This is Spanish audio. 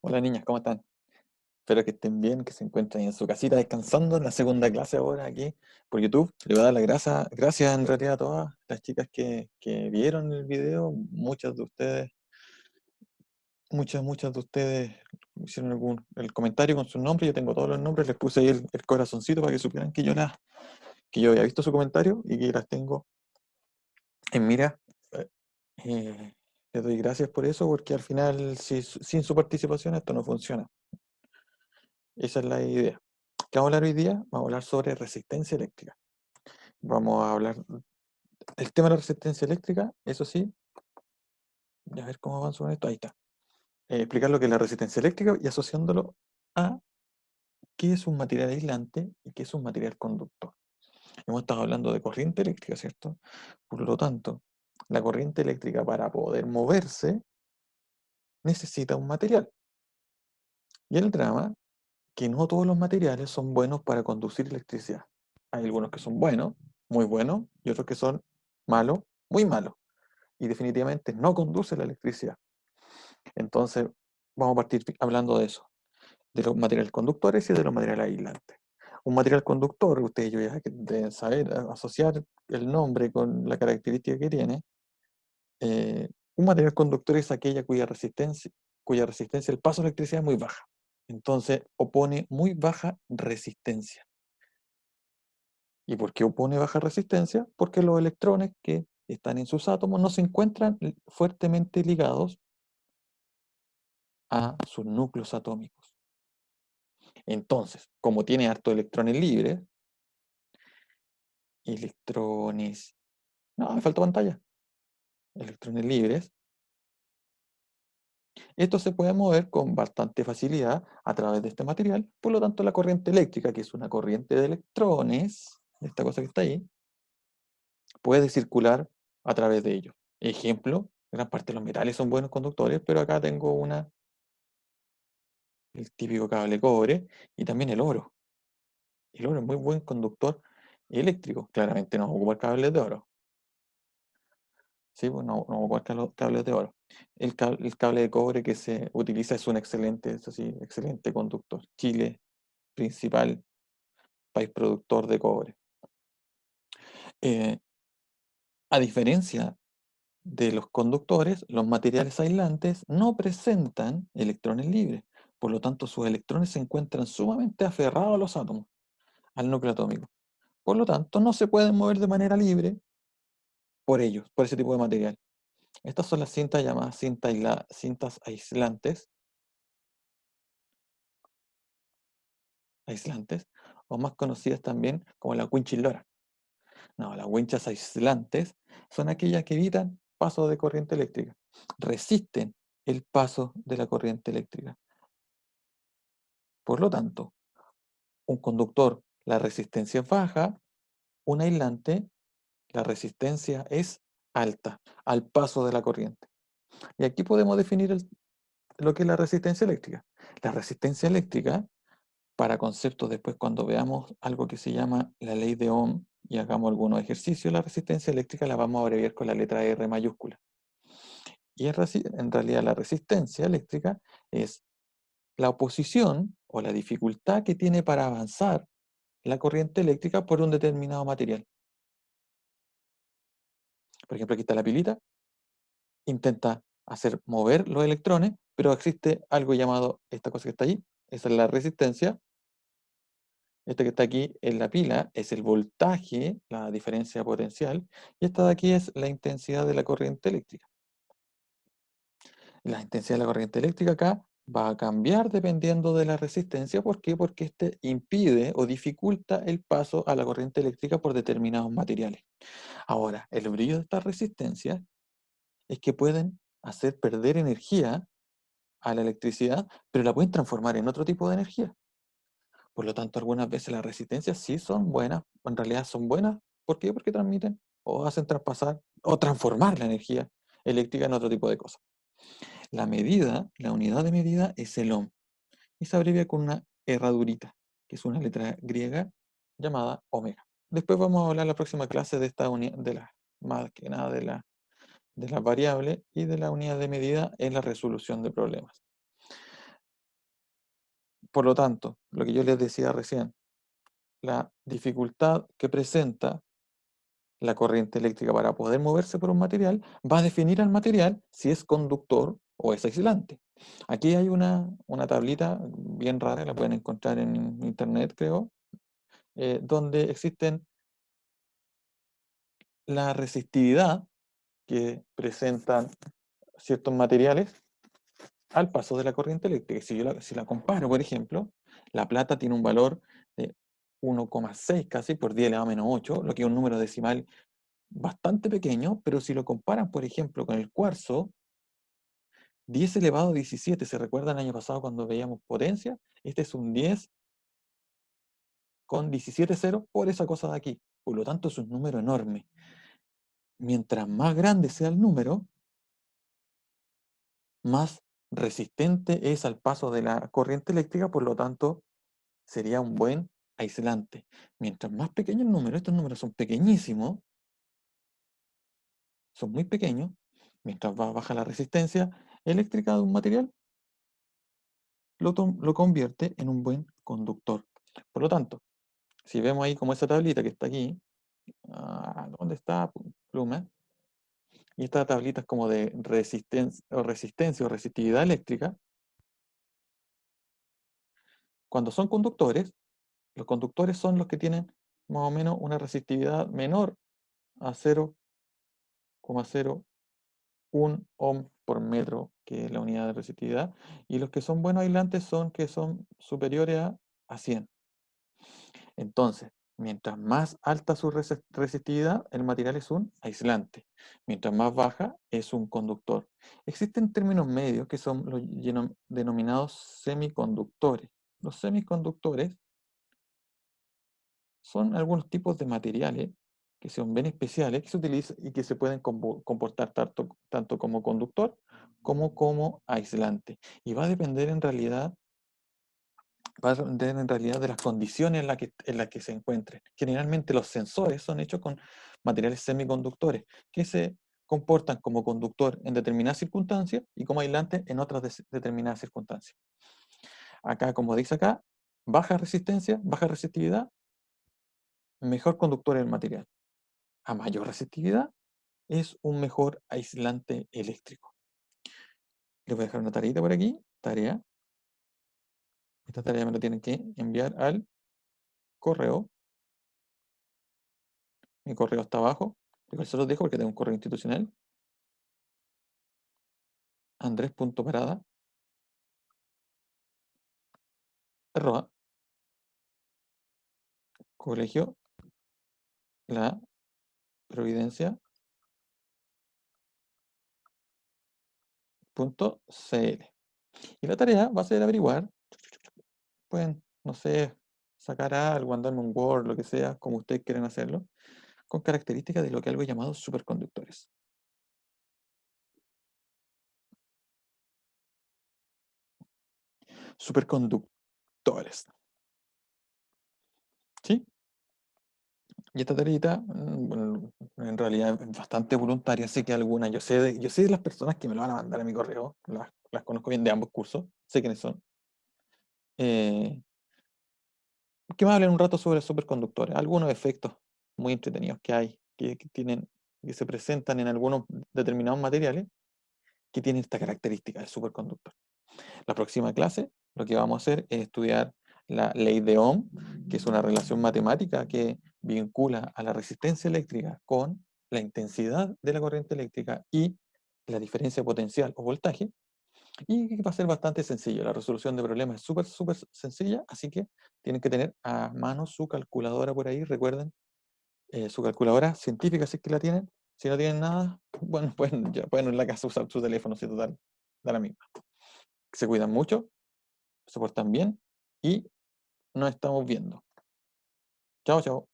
Hola niñas, ¿cómo están? Espero que estén bien, que se encuentren en su casita descansando en la segunda clase ahora aquí por YouTube. Le voy a dar las gracias en realidad a todas las chicas que vieron el video. Muchas de ustedes, muchas de ustedes hicieron el comentario con su nombre. Yo tengo todos los nombres, les puse ahí el corazoncito para que supieran que yo había visto su comentario y que las tengo en mira. Eh, Les doy gracias por eso, porque al final, sin su participación, esto no funciona. Esa es la idea. ¿Qué vamos a hablar hoy día? Vamos a hablar sobre resistencia eléctrica. Vamos a hablar del tema de la resistencia eléctrica, eso sí, a ver cómo avanzo con esto. Ahí está. Explicar lo que es la resistencia eléctrica y asociándolo a qué es un material aislante y qué es un material conductor. Hemos estado hablando de corriente eléctrica, ¿cierto? Por lo tanto, la corriente eléctrica para poder moverse necesita un material. Y el drama, que no todos los materiales son buenos para conducir electricidad. Hay algunos que son buenos, muy buenos, y otros que son malos, muy malos. Y definitivamente no conduce la electricidad. Entonces, vamos a partir hablando de eso, de los materiales conductores y de los materiales aislantes. Un material conductor, ustedes ya deben saber asociar el nombre con la característica que tiene. Un material conductor es aquella cuya resistencia al paso de electricidad es muy baja. Entonces, opone muy baja resistencia. ¿Y por qué opone baja resistencia? Porque los electrones que están en sus átomos no se encuentran fuertemente ligados a sus núcleos atómicos. Entonces, como tiene harto electrones, no, me faltó pantalla, electrones libres, esto se puede mover con bastante facilidad a través de este material, por lo tanto la corriente eléctrica, que es una corriente de electrones, esta cosa que está ahí, puede circular a través de ellos. Ejemplo, gran parte de los metales son buenos conductores, pero acá tengo el típico cable cobre y también el oro. El oro es muy buen conductor eléctrico. Claramente no vamos a ocupar cables de oro. Sí, pues no vamos a ocupar cables de oro. El cable de cobre que se utiliza es un excelente, eso sí, excelente conductor. Chile, principal país productor de cobre. Eh, a diferencia de los conductores, los materiales aislantes no presentan electrones libres. Por lo tanto, sus electrones se encuentran sumamente aferrados a los átomos, al núcleo atómico. Por lo tanto, no se pueden mover de manera libre por ellos, por ese tipo de material. Estas son las cintas llamadas cintas aislantes, o más conocidas también como la winchis-Lorenz. No, las winchas aislantes son aquellas que evitan paso de corriente eléctrica, resisten el paso de la corriente eléctrica. Por lo tanto, un conductor, la resistencia es baja, un aislante, la resistencia es alta al paso de la corriente. Y aquí podemos definir lo que es la resistencia eléctrica. La resistencia eléctrica, para conceptos después cuando veamos algo que se llama la ley de Ohm y hagamos algunos ejercicios, la resistencia eléctrica la vamos a abreviar con la letra R mayúscula. Y en realidad la resistencia eléctrica es la oposición o la dificultad que tiene para avanzar la corriente eléctrica por un determinado material. Por ejemplo, aquí está la pilita, intenta hacer mover los electrones, pero existe algo llamado, esta cosa que está ahí, esa es la resistencia. Esta que está aquí en la pila es el voltaje, la diferencia potencial, y esta de aquí es la intensidad de la corriente eléctrica. La intensidad de la corriente eléctrica acá va a cambiar dependiendo de la resistencia. ¿Por qué? Porque este impide o dificulta el paso a la corriente eléctrica por determinados materiales. Ahora, el brillo de estas resistencias es que pueden hacer perder energía a la electricidad, pero la pueden transformar en otro tipo de energía. Por lo tanto, algunas veces las resistencias sí son buenas, o en realidad son buenas. ¿Por qué? Porque transmiten o hacen traspasar o transformar la energía eléctrica en otro tipo de cosas. La medida, la unidad de medida es el ohm y se abrevia con una herradurita, que es una letra griega llamada omega. Después vamos a hablar en la próxima clase de esta unidad, más que nada de la variable y de la unidad de medida en la resolución de problemas. Por lo tanto, lo que yo les decía recién, la dificultad que presenta la corriente eléctrica para poder moverse por un material va a definir al material si es conductor o es aislante. Aquí hay una tablita bien rara, la pueden encontrar en internet, creo, donde existen la resistividad que presentan ciertos materiales al paso de la corriente eléctrica. Si la comparo, por ejemplo, la plata tiene un valor de 1,6 casi por 10 elevado a menos 8, lo que es un número decimal bastante pequeño, pero si lo comparan, por ejemplo, con el cuarzo, 10 elevado a 17, ¿se recuerdan el año pasado cuando veíamos potencia? Este es un 10 con 17 ceros por esa cosa de aquí. Por lo tanto, es un número enorme. Mientras más grande sea el número, más resistente es al paso de la corriente eléctrica, por lo tanto, sería un buen aislante. Mientras más pequeño el número, estos números son pequeñísimos, son muy pequeños, mientras baja la resistencia eléctrica de un material, lo convierte en un buen conductor. Por lo tanto, si vemos ahí como esa tablita que está aquí, ¿dónde está pluma? Y esta tablita es como de resistencia o resistividad eléctrica. Cuando son conductores, los conductores son los que tienen más o menos una resistividad menor a 0,01 ohm por metro, que es la unidad de resistividad, y los que son buenos aislantes son que son superiores a 100. Entonces, mientras más alta su resistividad, el material es un aislante. Mientras más baja, es un conductor. Existen términos medios que son los denominados semiconductores. Los semiconductores son algunos tipos de materiales que son bien especiales, que se utilizan y que se pueden comportar tanto como conductor como aislante. Y va a depender en realidad de las condiciones en las que se encuentren. Generalmente los sensores son hechos con materiales semiconductores que se comportan como conductor en determinadas circunstancias y como aislante en otras determinadas circunstancias. Acá, como dice acá, baja resistencia, baja resistividad, mejor conductor el material. A mayor resistividad es un mejor aislante eléctrico. Les voy a dejar una tareita por aquí, tarea. Esta tarea me la tienen que enviar al correo. Mi correo está abajo. Igual se los dejo porque tengo un correo institucional. Andrés.parada arroba colegio la providencia .cl. Y la tarea va a ser averiguar, pueden, no sé, sacar algo, mandarme un Word, lo que sea, como ustedes quieren hacerlo, con características de lo que algo llamado superconductores. Superconductores. ¿Sí? Y esta tareita, bueno, en realidad es bastante voluntaria. Sé que algunas, yo sé de las personas que me lo van a mandar a mi correo, las conozco bien de ambos cursos, sé quiénes son. Eh, que me hablen un rato sobre superconductores, algunos efectos muy entretenidos que hay, que se presentan en algunos determinados materiales que tienen esta característica del superconductor. La próxima clase, lo que vamos a hacer es estudiar la ley de Ohm, que es una relación matemática que vincula a la resistencia eléctrica con la intensidad de la corriente eléctrica y la diferencia potencial o voltaje, y que va a ser bastante sencillo. La resolución de problemas es súper, súper sencilla, así que tienen que tener a mano su calculadora por ahí, recuerden, su calculadora científica si es que la tienen. Si no tienen nada, bueno, pueden en la casa usar su teléfono, si total, da la misma. Se cuidan mucho, se portan bien y nos estamos viendo. Chao, chao.